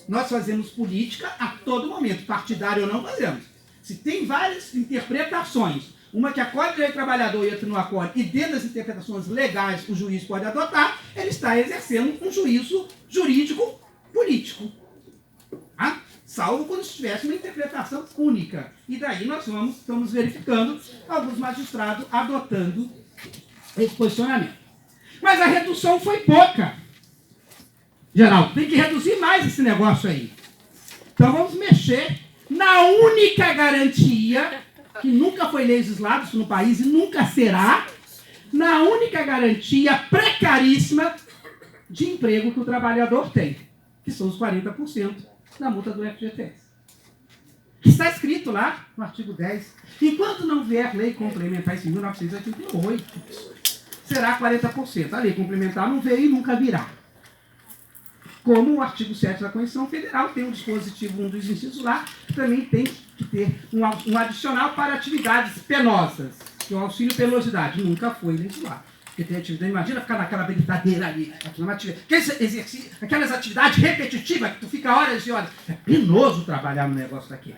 Nós fazemos política a todo momento, partidário ou não fazemos. Se tem várias interpretações, uma que acolhe o direito do trabalhador e outra não acolhe, e dentro das interpretações legais o juiz pode adotar, ele está exercendo um juízo jurídico político. Tá? Salvo quando tivesse uma interpretação única. E daí nós estamos verificando alguns magistrados adotando esse posicionamento. Mas a redução foi pouca. Geraldo, tem que reduzir mais esse negócio aí. Então vamos mexer na única garantia, que nunca foi legislado isso no país e nunca será, na única garantia precaríssima de emprego que o trabalhador tem, que são os 40% da multa do FGTS. Que está escrito lá no artigo 10. Enquanto não vier lei complementar isso em 1988, será 40%. A lei complementar não veio e nunca virá. Como o artigo 7 da Constituição Federal tem um dispositivo, um dos incisos lá, que também tem que ter um adicional para atividades penosas, que é o auxílio penosidade. Nunca foi legislado. Porque tem atividade, imagina ficar naquela brincadeira ali, aquelas atividades repetitivas, que tu fica horas e horas. É penoso trabalhar no negócio daquele.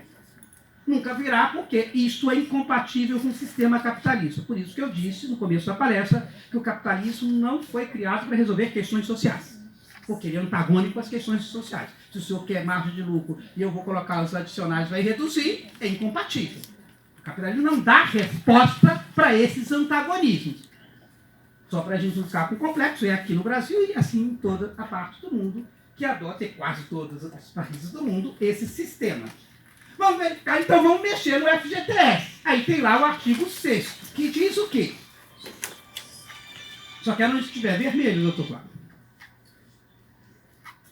Nunca virá, porque isto é incompatível com o sistema capitalista. Por isso que eu disse no começo da palestra que o capitalismo não foi criado para resolver questões sociais. Porque ele é antagônico às questões sociais. Se o senhor quer margem de lucro e eu vou colocar os adicionais, vai reduzir, é incompatível. O capitalismo não dá resposta para esses antagonismos. Só para a gente não ficar com complexo, é aqui no Brasil e assim em toda a parte do mundo que adota, e quase todos os países do mundo, esse sistema. Vamos verificar, então vamos mexer no FGTS. Aí tem lá o artigo 6º, que diz o quê? Só quero onde estiver vermelho, doutor Cláudio.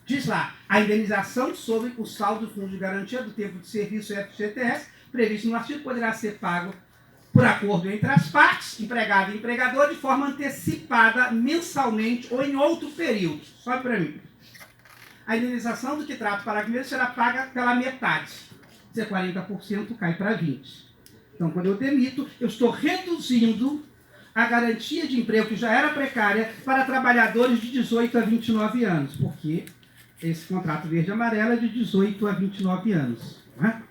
Diz lá, a indenização sobre o saldo do fundo de garantia do tempo de serviço FGTS, previsto no artigo, poderá ser pago por acordo entre as partes, empregado e empregador, de forma antecipada, mensalmente ou em outro período. Sobe para mim. A indenização do que trata o parágrafo 1º será paga pela metade. Se é 40%, cai para 20%. Então, quando eu demito, eu estou reduzindo a garantia de emprego, que já era precária, para trabalhadores de 18 a 29 anos, porque esse contrato verde e amarelo é de 18 a 29 anos. Né?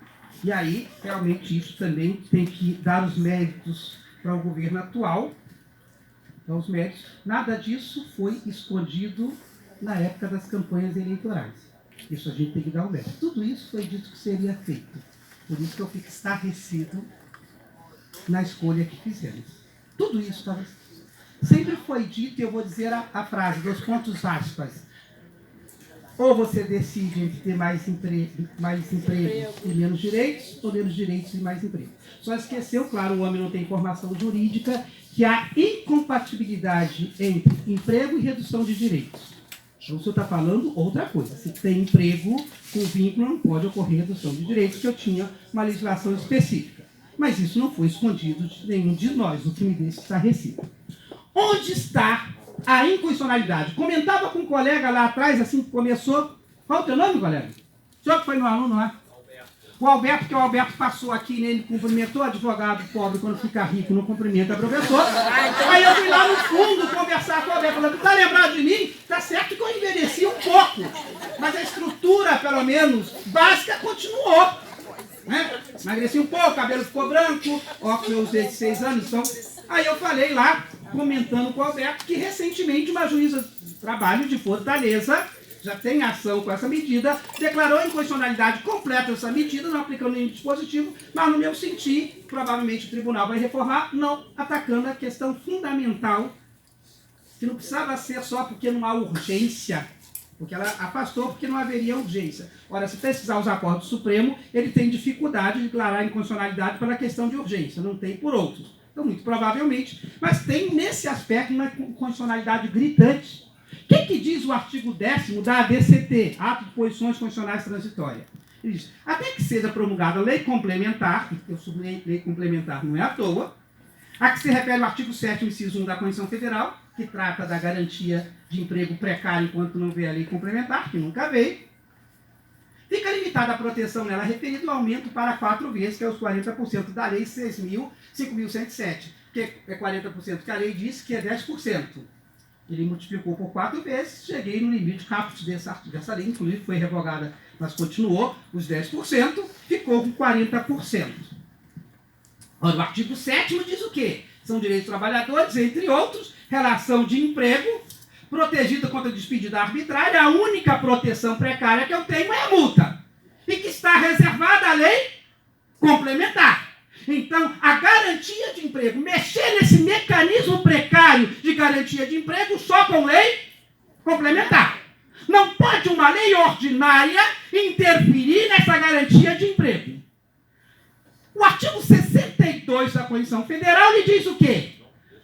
E aí, realmente, isso também tem que dar os méritos para o governo atual. Então, os méritos. Nada disso foi escondido na época das campanhas eleitorais. Isso a gente tem que dar o mérito. Tudo isso foi dito que seria feito. Por isso que eu fico estarrecido na escolha que fizemos. Tudo isso estava... Sempre foi dito, e eu vou dizer a frase, 2 pontos aspas. Ou você decide entre ter mais emprego e menos direitos, ou menos direitos e mais emprego. Só esqueceu, claro, o homem não tem formação jurídica, que há incompatibilidade entre emprego e redução de direitos. Então, o senhor está falando outra coisa. Se tem emprego com vínculo, não pode ocorrer redução de direitos, que eu tinha uma legislação específica. Mas isso não foi escondido de nenhum de nós, o que me deixa estarrecido. Onde está a inconstitucionalidade? Comentava com um colega lá atrás, assim que começou. Qual é o teu nome, colega? O senhor que foi meu aluno lá? O Alberto, porque o Alberto passou aqui nele, cumprimentou o advogado pobre, quando fica rico, não cumprimenta o professor. Aí eu fui lá no fundo conversar com o Alberto, falando, tá lembrado de mim? Tá certo que eu envelheci um pouco, mas a estrutura, pelo menos, básica, continuou. Né? Emagreci um pouco, cabelo ficou branco, óculos eu usei de 6 anos, então... Aí eu falei lá, comentando com o Alberto, que recentemente uma juíza de trabalho de Fortaleza, já tem ação com essa medida, declarou a inconstitucionalidade completa dessa medida, não aplicando nenhum dispositivo, mas no meu sentir, provavelmente o tribunal vai reformar, não atacando a questão fundamental, que não precisava ser só porque não há urgência, porque ela afastou porque não haveria urgência. Ora, se pesquisar os acordos do Supremo, ele tem dificuldade de declarar a inconstitucionalidade pela questão de urgência, não tem por outros. Então, muito provavelmente, mas tem nesse aspecto uma constitucionalidade gritante. O que diz o artigo 10º da ADCT, Ato de Posições Constitucionais Transitórias? Ele diz, até que seja promulgada lei complementar, eu sublinhei lei complementar não é à toa, a que se refere o artigo 7º, inciso 1 da Constituição Federal, que trata da garantia de emprego precário enquanto não vier a lei complementar, que nunca veio, fica limitada a proteção nela referida ao aumento para 4 vezes, que é os 40% da Lei 5.107, que é 40% que a lei diz que é 10%. Ele multiplicou por 4 vezes, cheguei no limite caput dessa lei, inclusive foi revogada, mas continuou, os 10%, ficou com 40%. Ora, o artigo 7º diz o quê? São direitos dos trabalhadores, entre outros, relação de emprego, protegida contra despedida arbitrária, a única proteção precária que eu tenho é a multa, e que está reservada à lei complementar. Então, a garantia de emprego, mexer nesse mecanismo precário de garantia de emprego só com lei complementar. Não pode uma lei ordinária interferir nessa garantia de emprego. O artigo 62 da Constituição Federal lhe diz o quê?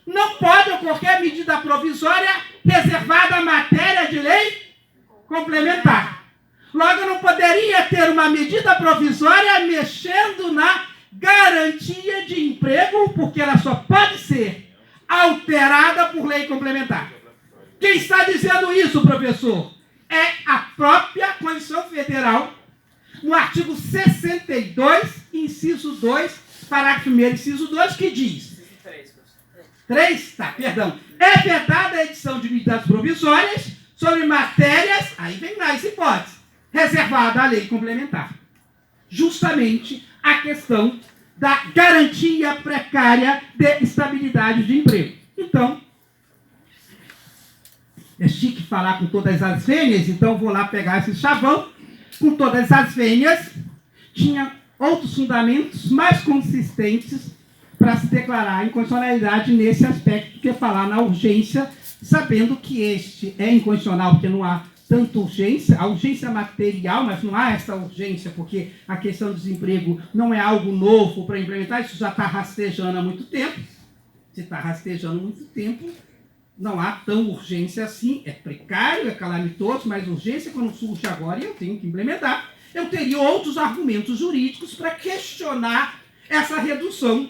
Não pode ocorrer medida provisória reservada à matéria de lei complementar. Logo, eu não poderia ter uma medida provisória mexendo na garantia de emprego, porque ela só pode ser alterada por lei complementar. Quem está dizendo isso, professor? É a própria Constituição Federal, no artigo 62, inciso 2, parágrafo 1º, inciso 2, que diz... 3, tá, perdão. É vedada a edição de medidas provisórias sobre matérias, aí vem mais hipótese, reservada à lei complementar. Justamente a questão da garantia precária de estabilidade de emprego. Então, é chique falar com todas as vênias, então vou lá pegar esse chavão, com todas as vênias, tinha outros fundamentos mais consistentes para se declarar a inconstitucionalidade nesse aspecto, que é falar na urgência, sabendo que este é inconstitucional, porque não há tanta urgência, a urgência material, mas não há essa urgência, porque a questão do desemprego não é algo novo para implementar, isso já está rastejando há muito tempo. Se está rastejando há muito tempo, não há tão urgência assim, é precário, é calamitoso, mas urgência quando surge agora e eu tenho que implementar, eu teria outros argumentos jurídicos para questionar essa redução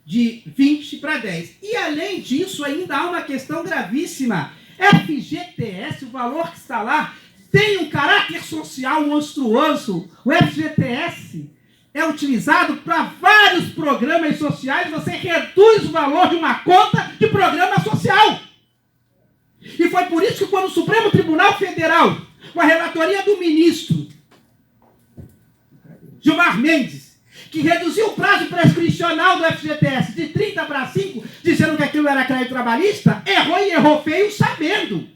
de 20 para 10. E além disso, ainda há uma questão gravíssima. FGTS, o valor que está lá, tem um caráter social monstruoso. O FGTS é utilizado para vários programas sociais, você reduz o valor de uma conta de programa social. E foi por isso que quando o Supremo Tribunal Federal, com a relatoria do ministro Gilmar Mendes, que reduziu o prazo prescricional do FGTS de 30 para 5, dizendo que aquilo era crédito trabalhista, errou e errou feio sabendo.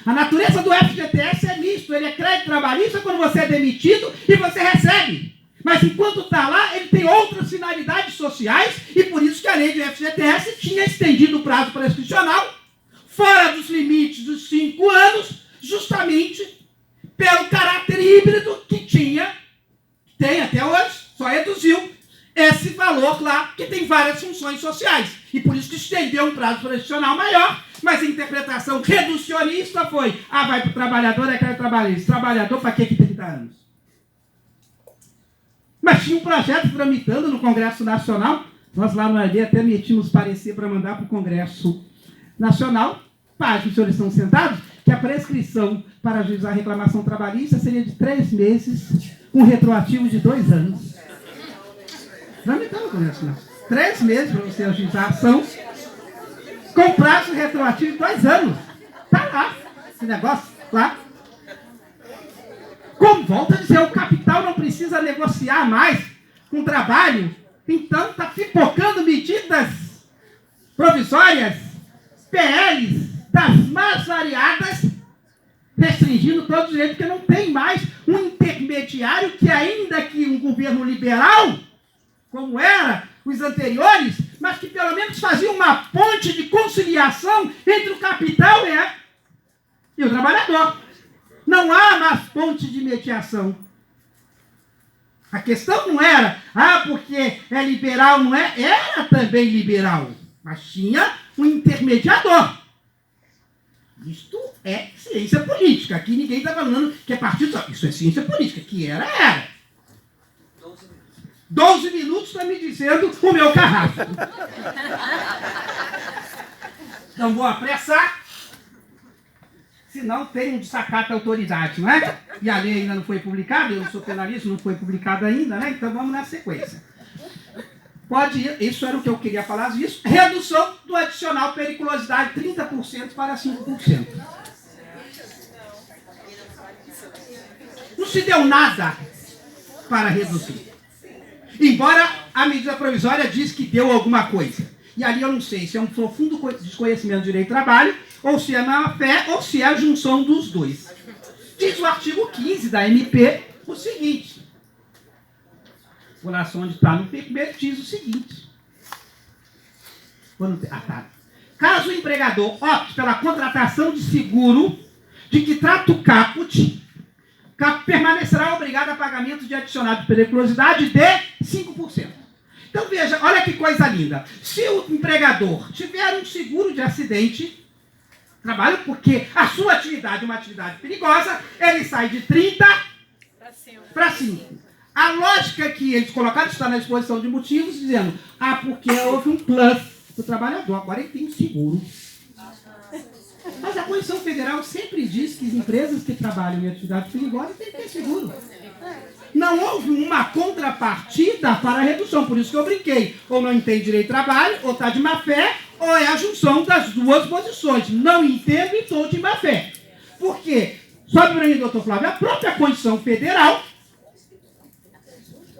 A natureza do FGTS é misto, ele é crédito trabalhista quando você é demitido e você recebe. Mas enquanto está lá, ele tem outras finalidades sociais e por isso que a lei do FGTS tinha estendido o prazo prescricional fora dos limites dos 5 anos, justamente pelo caráter híbrido que tem até hoje, só reduziu esse valor lá, que tem várias funções sociais. E por isso que estendeu um prazo prescricional maior, mas a interpretação reducionista foi, vai para o trabalhador, é crédito trabalhista. Trabalhador, para que 30 anos? Mas tinha um projeto tramitando no Congresso Nacional, nós lá no AD até metimos parecer para mandar para o Congresso Nacional, páginas, os senhores estão sentados, que a prescrição para ajuizar a reclamação trabalhista seria de 3 meses, com retroativo de 2 anos. Tramitando no Congresso Nacional. 3 meses para você ajuizar a ação, com prazo retroativo de 2 anos. Está lá, esse negócio lá. Como volta a dizer, o capital não precisa negociar mais com o trabalho, então está pipocando medidas provisórias, PLs, das mais variadas, restringindo todos os direitos, porque não tem mais um intermediário que, ainda que um governo liberal, como era os anteriores, mas que pelo menos fazia uma ponte de conciliação entre o capital e o trabalhador. Não há mais ponte de mediação. A questão não era, porque é liberal, não é? Era também liberal, mas tinha um intermediador. Isto é ciência política. Aqui ninguém está falando que é partido. Isso é ciência política. Que era. 12 minutos está me dizendo o meu carrasco. Não vou apressar, senão tem um desacato à autoridade, não é? E a lei ainda não foi publicada, eu não sou penalista, não foi publicada ainda, né? Então vamos na sequência. pode ir, isso era o que eu queria falar disso, redução do adicional periculosidade 30% para 5%. Não se deu nada para reduzir. Embora a medida provisória diz que deu alguma coisa. E ali eu não sei se é um profundo desconhecimento do direito do trabalho, ou se é má-fé, ou se é a junção dos dois. Diz o artigo 15 da MP o seguinte. Vou lá só onde está no primeiro, diz o seguinte. Caso o empregador opte pela contratação de seguro de que trata o caput, permanecerá obrigado a pagamento de adicional de periculosidade de 5%. Então veja, olha que coisa linda. Se o empregador tiver um seguro de acidente, trabalho porque a sua atividade é uma atividade perigosa, ele sai de 30 para 5. A lógica que eles colocaram está na exposição de motivos, dizendo, porque houve um plus do trabalhador, agora ele tem um seguro. Mas a Constituição Federal sempre diz que as empresas que trabalham em atividade perigosa têm que ter seguro. Não houve uma contrapartida para a redução, por isso que eu brinquei. Ou não entende direito de trabalho, ou está de má fé, ou é a junção das duas posições. Não entendo e estou de má fé. Por quê? Sobe para mim, doutor Flávio, a própria Constituição Federal,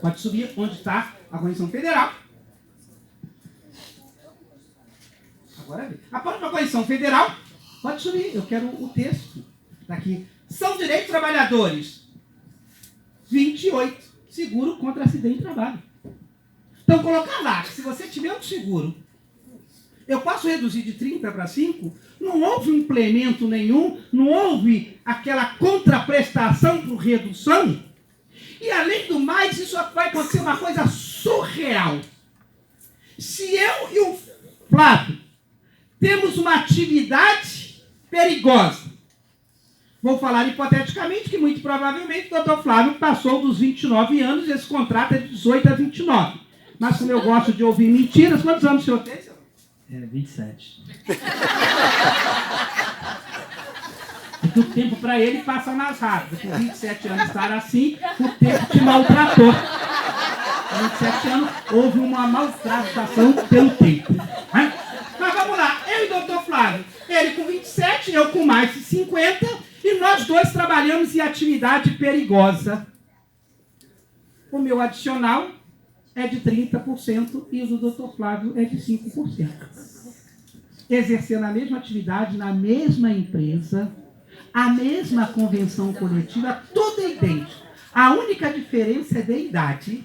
pode subir onde está a Constituição Federal. Agora vê. A própria Constituição Federal, pode subir, eu quero o texto daqui. São direitos trabalhadores. 28. Seguro contra acidente de trabalho. Então, colocar lá, que se você tiver um seguro, eu posso reduzir de 30 para 5, não houve um implemento nenhum, não houve aquela contraprestação por redução. E, além do mais, isso vai acontecer uma coisa surreal. Se eu e o Flávio temos uma atividade perigosa, vou falar hipoteticamente que, muito provavelmente, o doutor Flávio passou dos 29 anos, esse contrato é de 18 a 29. Mas, como eu gosto de ouvir mentiras, quantos anos o senhor tem, senhor? 27. Porque o tempo para ele passa mais rápido. Com 27 anos estar assim, o tempo te maltratou. Com 27 anos, houve uma maltratação pelo tempo. Mas vamos lá, eu e o doutor Flávio, ele com 27, eu com mais de 50, e nós dois trabalhamos em atividade perigosa. O meu adicional é de 30% e o do doutor Flávio é de 5%. Exercendo a mesma atividade na mesma empresa, a mesma convenção coletiva, tudo é idêntico. A única diferença é de idade,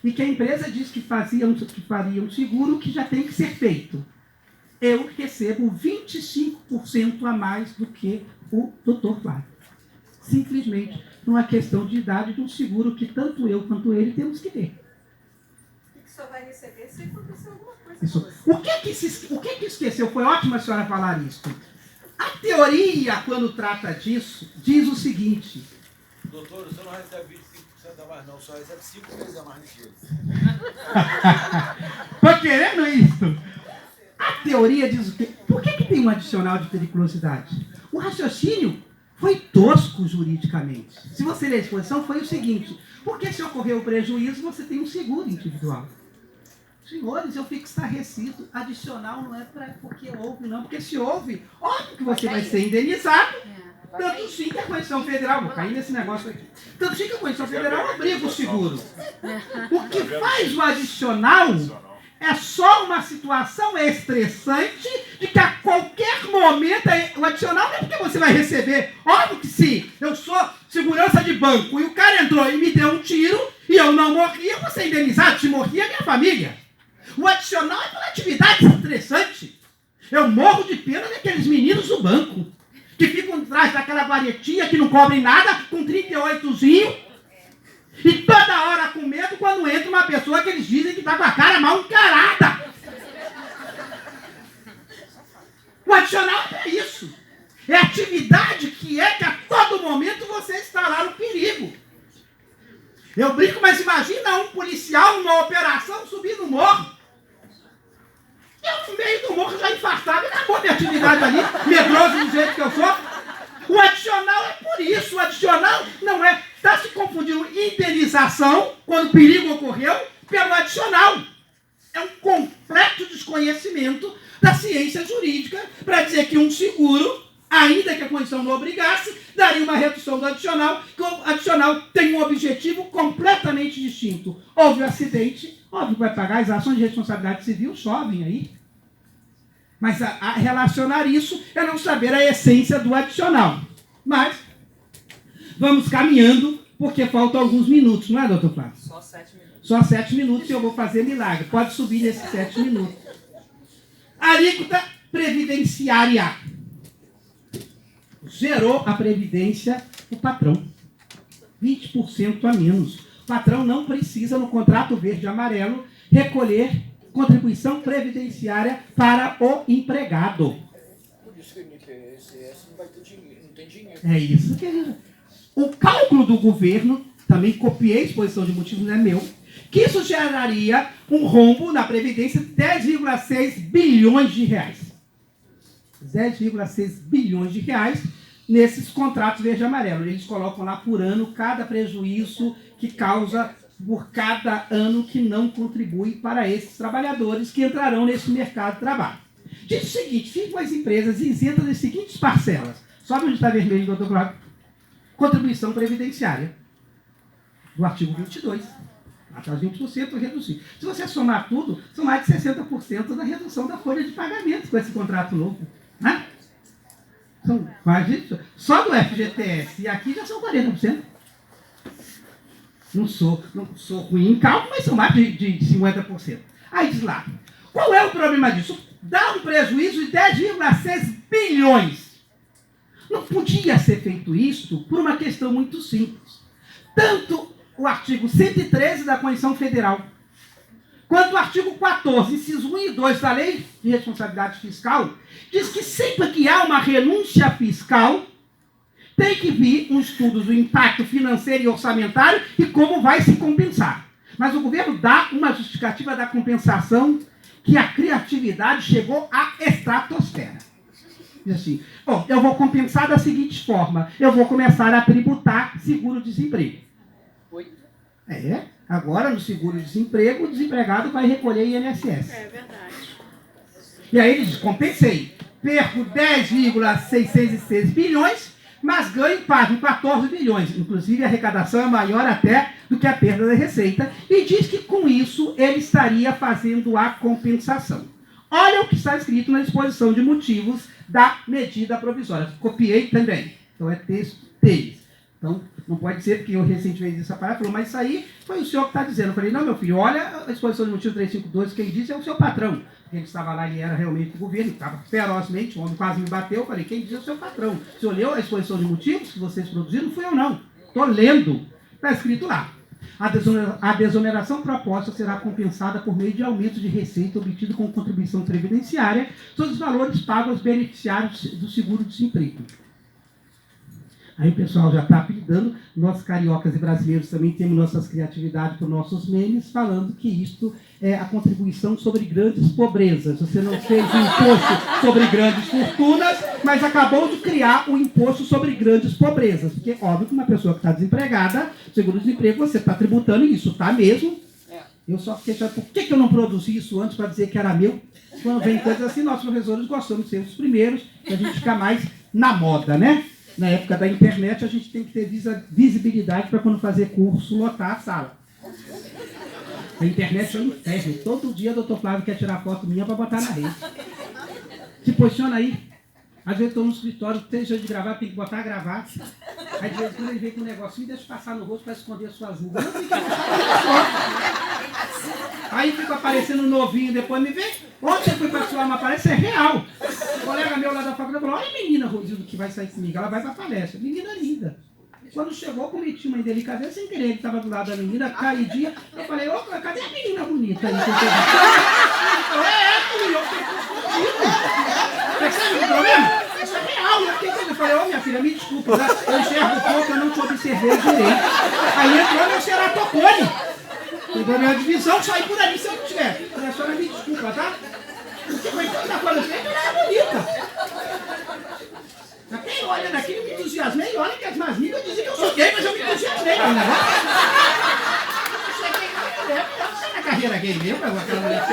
e que a empresa diz que faria um seguro que já tem que ser feito. Eu recebo 25% a mais do que o doutor Flávio. Simplesmente numa questão de idade de um seguro que tanto eu quanto ele temos que ter. O que o senhor vai receber se acontecer alguma coisa? Isso. O que esqueceu? Foi ótimo a senhora falar isso. A teoria, quando trata disso, diz o seguinte. Doutor, o senhor não recebe 25% a mais não, só recebe 5 vezes a mais do que ele. Estou querendo isso. A teoria diz o quê? Por que tem um adicional de periculosidade? O raciocínio foi tosco juridicamente. Se você ler a exposição, foi o seguinte. Porque se ocorreu o prejuízo, você tem um seguro individual. Senhores, eu fico estarrecido. Adicional não é porque houve, não. Porque se houve, óbvio que você vai ser indenizado. Tanto sim que a Constituição Federal, vou cair nesse negócio aqui. Tanto sim que a Constituição Federal obriga o seguro. O que faz o adicional é só uma situação estressante de que a qualquer momento o adicional não é porque você vai receber. Óbvio que se eu sou segurança de banco e o cara entrou e me deu um tiro e eu não morri, eu vou ser indenizado. Se morri, é minha família. O adicional é pela atividade estressante. Eu morro de pena daqueles meninos do banco que ficam atrás daquela varetinha que não cobrem nada, com 38zinho, e toda hora com medo quando entra uma pessoa que eles dizem que está com a cara mal encarada. O adicional é isso. É atividade que a todo momento você está lá no perigo. Eu brinco, mas imagina um policial numa operação subir no morro. Eu no meio do morro já infartado e acabou minha atividade ali, medroso do jeito que eu sou. O adicional é por isso. O adicional não é... Está se confundindo indenização, quando o perigo ocorreu, pelo adicional. É um completo desconhecimento da ciência jurídica para dizer que um seguro, ainda que a condição não obrigasse, daria uma redução do adicional, que o adicional tem um objetivo completamente distinto. Houve um acidente, óbvio que vai pagar, as ações de responsabilidade civil sobem aí. Mas a relacionar isso é não saber a essência do adicional. Mas vamos caminhando, porque faltam alguns minutos, não é, doutor Flávio? Só 7 minutos. Só 7 minutos e eu vou fazer milagre. Pode subir nesses 7 minutos. Alíquota previdenciária. Gerou a previdência o patrão. 20% a menos. O patrão não precisa, no contrato verde e amarelo, recolher contribuição previdenciária para o empregado. Por isso que o INSS não vai ter dinheiro, não tem dinheiro. É isso que ele... O cálculo do governo, também copiei a exposição de motivos, não é meu, que isso geraria um rombo na Previdência de 10,6 bilhões de reais. 10,6 bilhões de reais nesses contratos verde e amarelo. Eles colocam lá por ano cada prejuízo que causa por cada ano que não contribui para esses trabalhadores que entrarão nesse mercado de trabalho. Diz o seguinte, ficam as empresas isentas das seguintes parcelas. Sobe onde está vermelho, doutor Cláudio. Contribuição previdenciária. Do artigo 22. Até os 20% reduzido. Se você somar tudo, são mais de 60% da redução da folha de pagamento com esse contrato novo. Né? São quase, só do FGTS e aqui já são 40%. Não sou ruim em cálculo, mas são mais de 50%. Aí diz lá, qual é o problema disso? Dá um prejuízo de 10,6 bilhões. Não podia ser feito isto por uma questão muito simples. Tanto o artigo 113 da Constituição Federal, quanto o artigo 14, inciso 1 e 2 da Lei de Responsabilidade Fiscal, diz que sempre que há uma renúncia fiscal, tem que vir um estudo do impacto financeiro e orçamentário e como vai se compensar. Mas o governo dá uma justificativa da compensação que a criatividade chegou à estratosfera. Diz assim, bom, eu vou compensar da seguinte forma, eu vou começar a tributar seguro-desemprego. Agora no seguro-desemprego, o desempregado vai recolher INSS. É verdade. E aí ele diz, compensei, perco 10,606 bilhões, mas ganho pago 14 bilhões. Inclusive, a arrecadação é maior até do que a perda da receita. E diz que, com isso, ele estaria fazendo a compensação. Olha o que está escrito na exposição de motivos da medida provisória. Copiei também. Então, é texto deles. Então, não pode ser, porque eu recentemente disse essa palavra, falou, mas isso aí foi o senhor que está dizendo. Eu falei, não, meu filho, olha a exposição de motivo 352, quem disse é o seu patrão. Ele estava lá, ele era realmente do governo, estava ferozmente, o homem quase me bateu. Eu falei, quem diz é o seu patrão. O senhor leu a exposição de motivos que vocês produziram? Não fui eu, não. Estou lendo. Está escrito lá. A desoneração proposta será compensada por meio de aumento de receita obtido com contribuição previdenciária sobre os valores pagos aos beneficiários do seguro-desemprego. Aí o pessoal já está apelidando, nós cariocas e brasileiros também temos nossas criatividades por nossos memes, falando que isto é a contribuição sobre grandes pobrezas. Você não fez o imposto sobre grandes fortunas, mas acabou de criar o imposto sobre grandes pobrezas. Porque, óbvio, que uma pessoa que está desempregada, seguro-desemprego, você está tributando isso, tá mesmo? Eu só fiquei chateado, por que eu não produzi isso antes para dizer que era meu? Quando vem coisas assim, nós professores gostamos de ser os primeiros, para a gente ficar mais na moda, né? Na época da internet, a gente tem que ter visibilidade para quando fazer curso, lotar a sala. A internet é um inferno. Todo dia o doutor Flávio quer tirar foto minha para botar na rede. Se posiciona aí. Às vezes estou no escritório, deixa de gravar, tem que botar a gravar. Aí de vez em quando ele vem com um negocinho e deixa passar no rosto para esconder suas rugas. Não fica aí fica aparecendo novinho, depois me vê. Onde você foi participar uma palestra? É real. Um colega meu lá da faculdade falou, olha a menina, Rodrigo, que vai sair comigo. Ela vai para a palestra. Menina linda. Quando chegou, cometi uma indelicadeza sem querer. Ele estava do lado da menina, caidinha. Eu falei, ô, cadê a menina bonita aí? Ele falou, eu fiquei confundido. Percebe o problema? Isso é real. Eu falei, ô, minha filha, me desculpa. Né? Eu enxergo pouco, eu não te observei direito. Aí entrou meu ceratocone. Pegou minha divisão, saí por ali se eu não tiver. A senhora me desculpa, tá? Porque foi tanta coisa assim, ela era bonita. Quem olha daqui, eu me entusiasmei. Olha que as más línguas diziam que eu sou gay, mas eu me entusiasmei com o negócio. Eu cheguei lá, eu levo, você na barreira gay mesmo, aquela mulher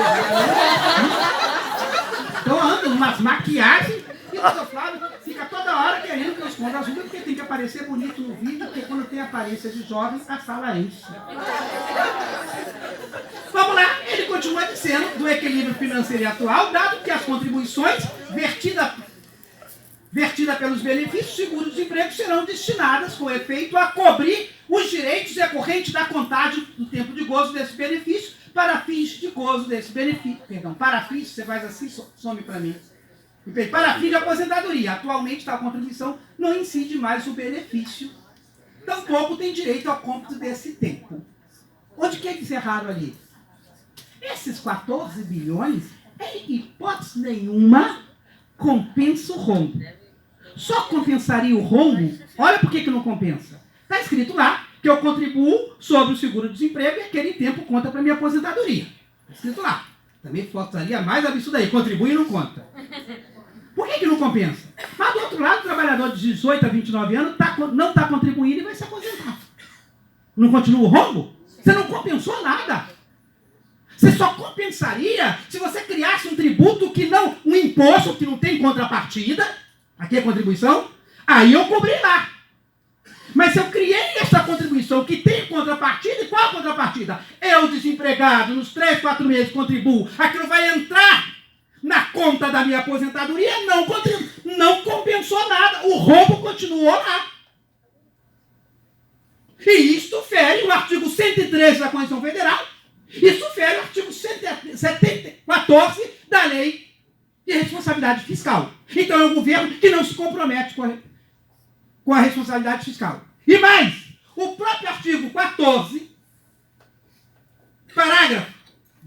então anda umas maquiagens e o doutor Flávio fica toda hora querendo que eu esconda as rugas, porque tem que aparecer bonito no vídeo, porque quando tem aparência de jovem, a sala enche. Vamos lá, ele continua dizendo do equilíbrio financeiro atual, dado que as contribuições vertidas pelos benefícios seguro-desemprego serão destinadas, com efeito, a cobrir os direitos decorrentes da contagem do tempo de gozo desse benefício para fins de gozo desse benefício. Perdão, para fins, você faz assim, some para mim. Para fins de aposentadoria. Atualmente, tal contribuição não incide mais o benefício. Tampouco tem direito ao cômputo desse tempo. Onde que eles erraram ali? Esses 14 bilhões, em hipótese nenhuma, compensa o rombo. Só compensaria o rombo, olha por que não compensa. Está escrito lá que eu contribuo sobre o seguro-desemprego e aquele tempo conta para minha aposentadoria. Está escrito lá. Também faltaria mais absurdo aí, contribui e não conta. Por que não compensa? Mas do outro lado, o trabalhador de 18 a 29 anos não está contribuindo e vai se aposentar. Não continua o rombo? Você não compensou nada. Você só compensaria se você criasse um tributo que não, um imposto que não tem contrapartida, aqui é contribuição, aí eu cobri lá. Mas se eu criei essa contribuição que tem contrapartida, e qual a contrapartida? Eu, desempregado, nos 3, 4 meses contribuo, aquilo vai entrar na conta da minha aposentadoria, não compensou nada, o rombo continuou lá. E isto fere o artigo 113 da Constituição Federal, isso fere o artigo 114 da Lei de Responsabilidade Fiscal. Então é um governo que não se compromete com a responsabilidade fiscal. E mais, o próprio artigo 14, parágrafo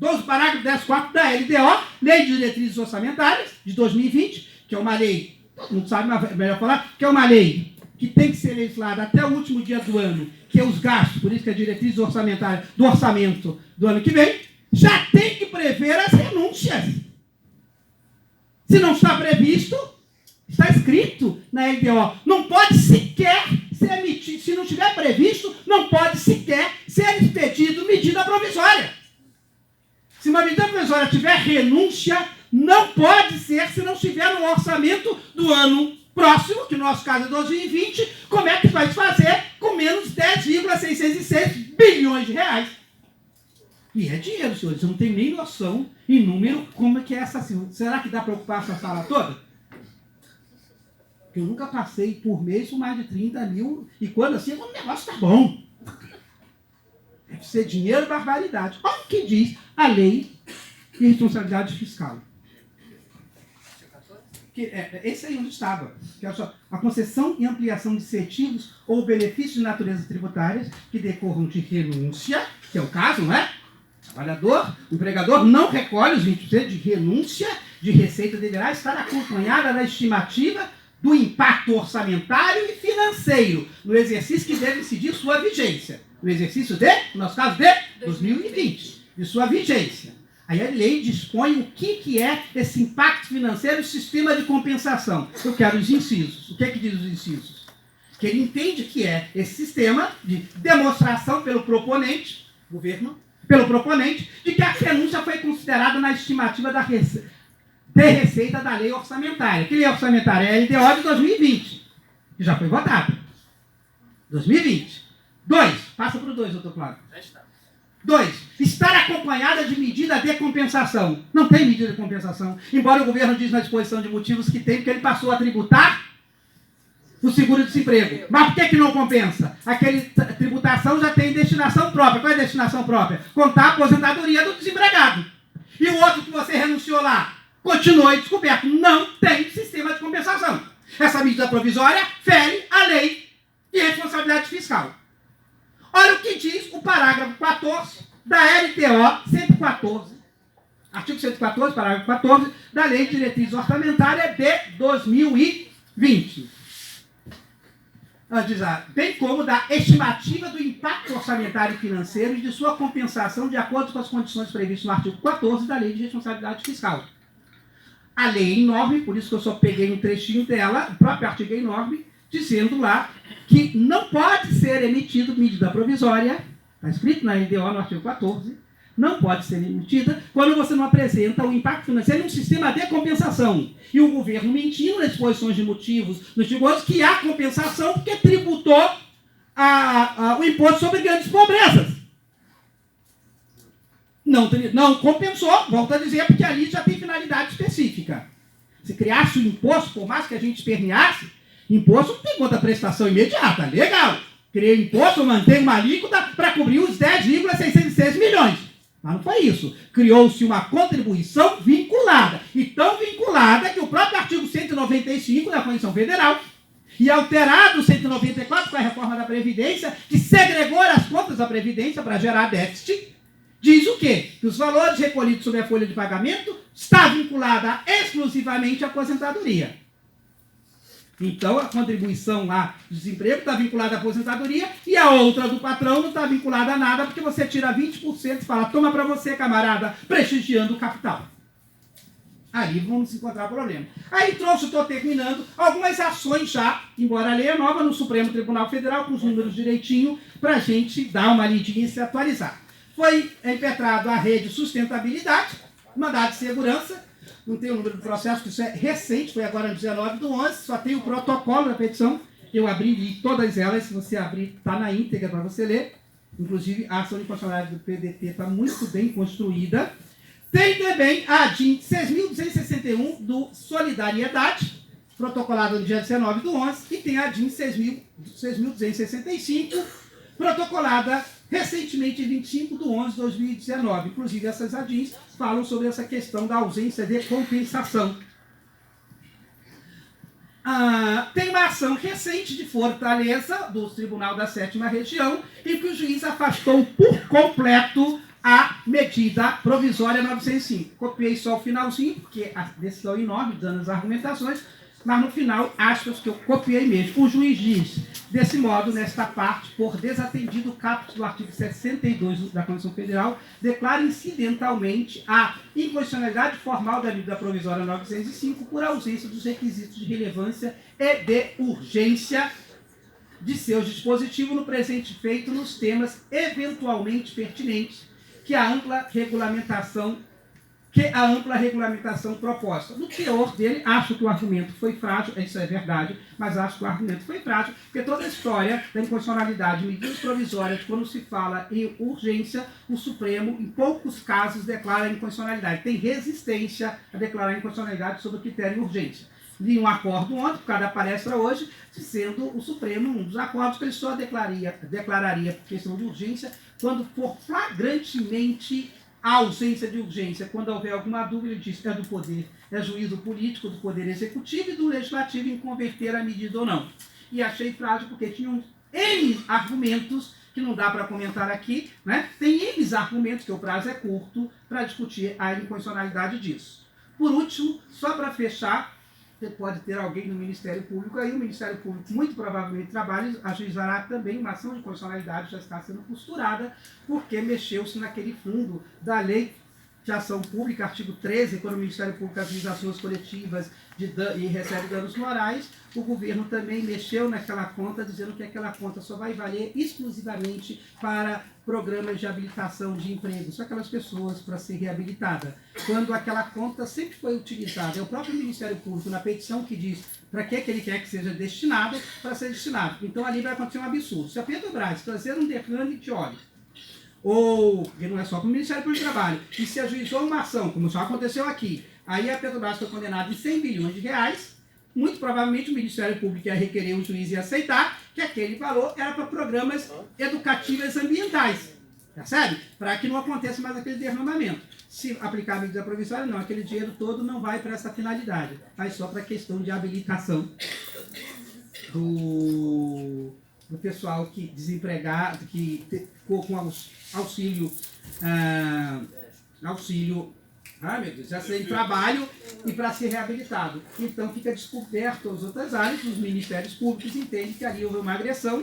10.4 da LDO, Lei de Diretrizes Orçamentárias, de 2020, que é uma lei, todo mundo sabe, mas é melhor falar, que é uma lei que tem que ser legislada até o último dia do ano, que é os gastos, por isso que é a diretriz orçamentária do orçamento do ano que vem, já tem que prever as renúncias. Se não está previsto, está escrito na LDO, não pode sequer ser emitido, se não estiver previsto, não pode sequer ser expedido medida provisória. Se uma medida provisória tiver renúncia, não pode ser se não estiver no orçamento do ano próximo, que no nosso caso é 2020, como é que vai se fazer com menos 10,606 bilhões de reais? E é dinheiro, senhores, eu não tenho nem noção em número como é que é essa cifra. Será que dá para ocupar essa sala toda? Porque eu nunca passei por mês com mais de 30 mil, e quando assim, o negócio está bom. Deve ser dinheiro e barbaridade. Olha o que diz a Lei de Responsabilidade Fiscal. Esse aí onde estava, que é a concessão e ampliação de incentivos ou benefícios de natureza tributária que decorram de renúncia, que é o caso, não é? O empregador não recolhe os 20% de renúncia de receita, deverá estar acompanhada da estimativa do impacto orçamentário e financeiro no exercício que deve incidir sua vigência. No exercício no nosso caso, de 2020, de sua vigência. Aí a lei dispõe o que é esse impacto financeiro e sistema de compensação. Eu quero os incisos. O que é que diz os incisos? Que ele entende que é esse sistema de demonstração pelo proponente, governo, pelo proponente, de que a renúncia foi considerada na estimativa da receita da lei orçamentária. Que lei orçamentária é a LDO de 2020, que já foi votada. 2020. 2. Passa para o 2, doutor Flávio. Já está. 2. Estar acompanhada de medida de compensação. Não tem medida de compensação. Embora o governo diz na disposição de motivos que tem, porque ele passou a tributar o seguro-desemprego. Mas por que não compensa? Aquela tributação já tem destinação própria. Qual é a destinação própria? Contar a aposentadoria do desempregado. E o outro que você renunciou lá, continua descoberto. Não tem sistema de compensação. Essa medida provisória fere a lei de responsabilidade fiscal. Olha o que diz o parágrafo 14 da LTO 114, artigo 114, parágrafo 14, da Lei de Diretrizes Orçamentárias de 2020. Diz bem como da estimativa do impacto orçamentário e financeiro e de sua compensação de acordo com as condições previstas no artigo 14 da Lei de Responsabilidade Fiscal. A lei é enorme, por isso que eu só peguei um trechinho dela, o próprio artigo é enorme, dizendo lá que não pode ser emitido medida provisória, está escrito na LDO no artigo 14, não pode ser emitida quando você não apresenta o impacto financeiro em um sistema de compensação. E o governo mentindo nas exposições de motivos nos tribunais que há compensação porque tributou o imposto sobre grandes pobrezas. Não compensou, volto a dizer, porque ali já tem finalidade específica. Se criasse o imposto, por mais que a gente esperneasse, imposto não tem contraprestação imediata, legal. Criei imposto, mantenho uma alíquota para cobrir os 10,606 milhões. Mas não foi isso. Criou-se uma contribuição vinculada. E tão vinculada que o próprio artigo 195 da Constituição Federal, e alterado o 194 com a reforma da Previdência, que segregou as contas da Previdência para gerar déficit, diz o quê? Que os valores recolhidos sobre a folha de pagamento está vinculada exclusivamente à aposentadoria. Então, a contribuição lá do desemprego está vinculada à aposentadoria e a outra do patrão não está vinculada a nada, porque você tira 20% e fala, toma para você, camarada, prestigiando o capital. Aí vamos encontrar problema. Aí trouxe, estou terminando, algumas ações já, embora a lei é nova, no Supremo Tribunal Federal, com os números direitinho, para a gente dar uma lidinha e se atualizar. Foi impetrado a rede sustentabilidade, mandado de segurança, não tem o número do processo, que isso é recente, foi agora no 19/11, só tem o protocolo da petição, eu abri li todas elas, se você abrir, está na íntegra para você ler, inclusive a ação de constitucionalidade do PDT está muito bem construída. Tem também a DIN 6.261 do Solidariedade, protocolada no dia 19/11, e tem a DIN 6.265, protocolada recentemente, em 25/11/2019. Inclusive, essas ADINs falam sobre essa questão da ausência de compensação. Tem uma ação recente de Fortaleza, do Tribunal da 7ª Região, em que o juiz afastou por completo a medida provisória 905. Copiei só o finalzinho, porque a decisão é enorme, dando as argumentações, mas no final, aspas, que eu copiei mesmo. O juiz diz, desse modo, nesta parte, por desatendido o caput do artigo 62 da Constituição Federal, declara incidentalmente a inconstitucionalidade formal da medida provisória 905 por ausência dos requisitos de relevância e de urgência de seus dispositivos no presente feito nos temas eventualmente pertinentes que a ampla regulamentação proposta. No teor dele, acho que o argumento foi frágil, isso é verdade, mas acho que o argumento foi frágil, porque toda a história da inconstitucionalidade de medidas provisórias, quando se fala em urgência, o Supremo, em poucos casos, declara a inconstitucionalidade. Tem resistência a declarar a inconstitucionalidade sobre o critério de urgência. Li um acordo ontem, por causa da palestra hoje, dizendo o Supremo, um dos acordos, que ele só declararia por questão de urgência quando for flagrantemente a ausência de urgência. Quando houver alguma dúvida, ele diz, é do poder, é juízo político do poder executivo e do legislativo em converter a medida ou não. E achei frágil porque tinham N argumentos que não dá para comentar aqui, né? Tem N argumentos, que o prazo é curto, para discutir a inconstitucionalidade disso. Por último, só para fechar, você pode ter alguém no Ministério Público aí, o Ministério Público muito provavelmente ajuizará também uma ação de constitucionalidade, já está sendo costurada, porque mexeu-se naquele fundo da Lei de Ação Pública, artigo 13, quando o Ministério Público ajuiza ações coletivas e recebe danos morais, o governo também mexeu naquela conta, dizendo que aquela conta só vai valer exclusivamente para programas de habilitação de emprego, só aquelas pessoas para ser reabilitada. Quando aquela conta sempre foi utilizada, é o próprio Ministério Público na petição que diz para que ele quer que seja destinado, para ser destinado. Então ali vai acontecer um absurdo. Se a Petrobras trazer um derrame de óleo, ou, que não é só para o Ministério Público do Trabalho, e se ajuizou uma ação, como já aconteceu aqui, aí a Petrobras foi condenada em 100 bilhões de reais, muito provavelmente o Ministério Público ia requerer, o juiz ia aceitar, que aquele valor era para programas educativos ambientais, percebe? Para que não aconteça mais aquele derramamento. Se aplicar a medida provisória, não, aquele dinheiro todo não vai para essa finalidade, vai só para a questão de habilitação do pessoal que desempregado, que ficou com auxílio, ai meu Deus, já sem trabalho e para ser reabilitado. Então fica descoberto as outras áreas, os ministérios públicos entendem que ali houve uma agressão,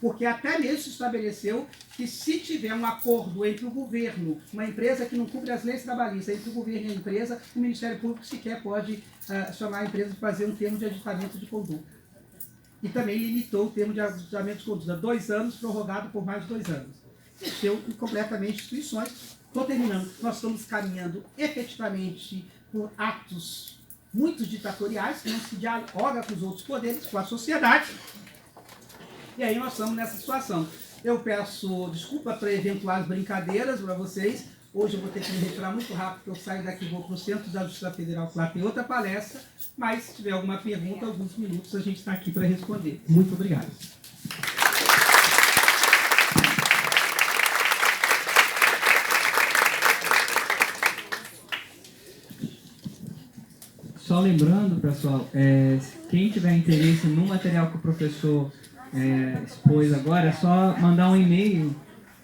porque até mesmo se estabeleceu que se tiver um acordo entre o governo, uma empresa que não cumpre as leis trabalhistas, entre o governo e a empresa, o Ministério Público sequer pode chamar a empresa de fazer um termo de ajustamento de conduta. E também limitou o termo de ajustamento de conduta, 2 anos, prorrogado por mais 2 anos. encheu completamente instituições. Estou terminando. Nós estamos caminhando efetivamente por atos muito ditatoriais, que não se dialoga com os outros poderes, com a sociedade. E aí nós estamos nessa situação. Eu peço desculpa para eventuais brincadeiras para vocês. Hoje eu vou ter que me retirar muito rápido, porque eu saio daqui e vou para o Centro da Justiça Federal, que lá tem outra palestra. Mas se tiver alguma pergunta, alguns minutos a gente está aqui para responder. Muito obrigado. Só lembrando, pessoal, quem tiver interesse no material que o professor expôs agora, é só mandar um e-mail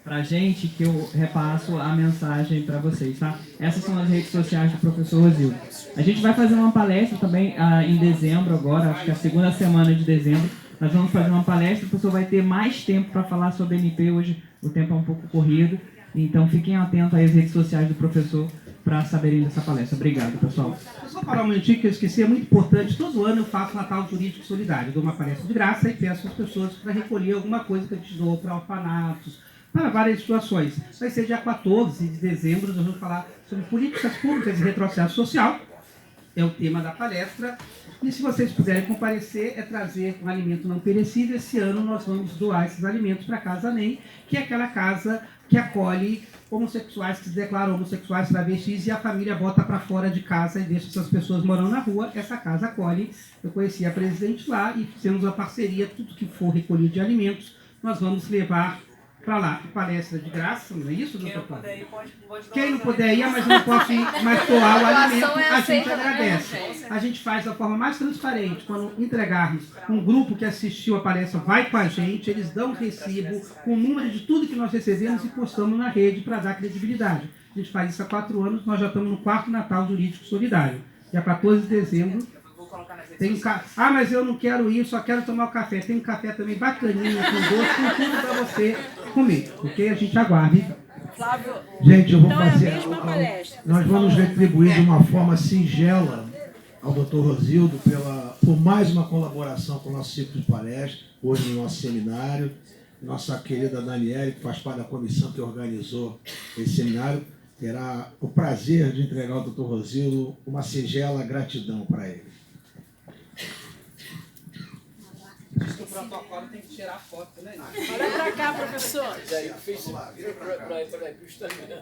para a gente que eu repasso a mensagem para vocês, tá? Essas são as redes sociais do professor Rosildo. A gente vai fazer uma palestra também em dezembro agora, acho que é a segunda semana de dezembro. Nós vamos fazer uma palestra, o professor vai ter mais tempo para falar sobre MP. Hoje o tempo é um pouco corrido, então fiquem atentos às redes sociais do professor para saberem dessa palestra. Obrigado, pessoal. Eu só falar um minutinho que eu esqueci, é muito importante. Todo ano eu faço Natal Jurídico Solidário. Eu dou uma palestra de graça e peço às pessoas para recolher alguma coisa que a gente doa para orfanatos, para várias situações. Vai ser dia 14 de dezembro, nós vamos falar sobre políticas públicas e retrocesso social. É o tema da palestra. E se vocês puderem comparecer, é trazer um alimento não perecível. Esse ano nós vamos doar esses alimentos para a Casa NEM, que é aquela casa que acolhe homossexuais que se declaram homossexuais, travestis, e a família bota para fora de casa e deixa essas pessoas morando na rua. Essa casa acolhe. Eu conheci a presidente lá e fizemos uma parceria. Tudo que for recolhido de alimentos, nós vamos levar para lá. Palestra de graça, não é isso, doutor Paulo? Quem não puder ir, mas não posso ir, mas doar o alimento, a gente agradece. A gente faz da forma mais transparente. Quando entregarmos, um grupo que assistiu a palestra vai com a gente, eles dão um recibo com o número de tudo que nós recebemos e postamos na rede para dar credibilidade. A gente faz isso há 4 anos, nós já estamos no 4º Natal Jurídico Solidário. Dia 14 de dezembro. Tem mas eu não quero ir, só quero tomar o café. Tem um café também bacaninho, com doce, com tudo para você comer. Porque a gente aguarda, então. Flávio, Gente, eu vou então é a fazer. mesma palestra. Nós vamos retribuir de uma forma singela ao Dr. Rosildo por mais uma colaboração com o nosso ciclo de palestra, hoje no nosso seminário. Nossa querida Daniele, que faz parte da comissão que organizou esse seminário, terá o prazer de entregar ao Dr. Rosildo uma singela gratidão para ele. Diz que o protocolo tem que tirar foto, né? Olha pra cá, professor. Vira para o Instagram.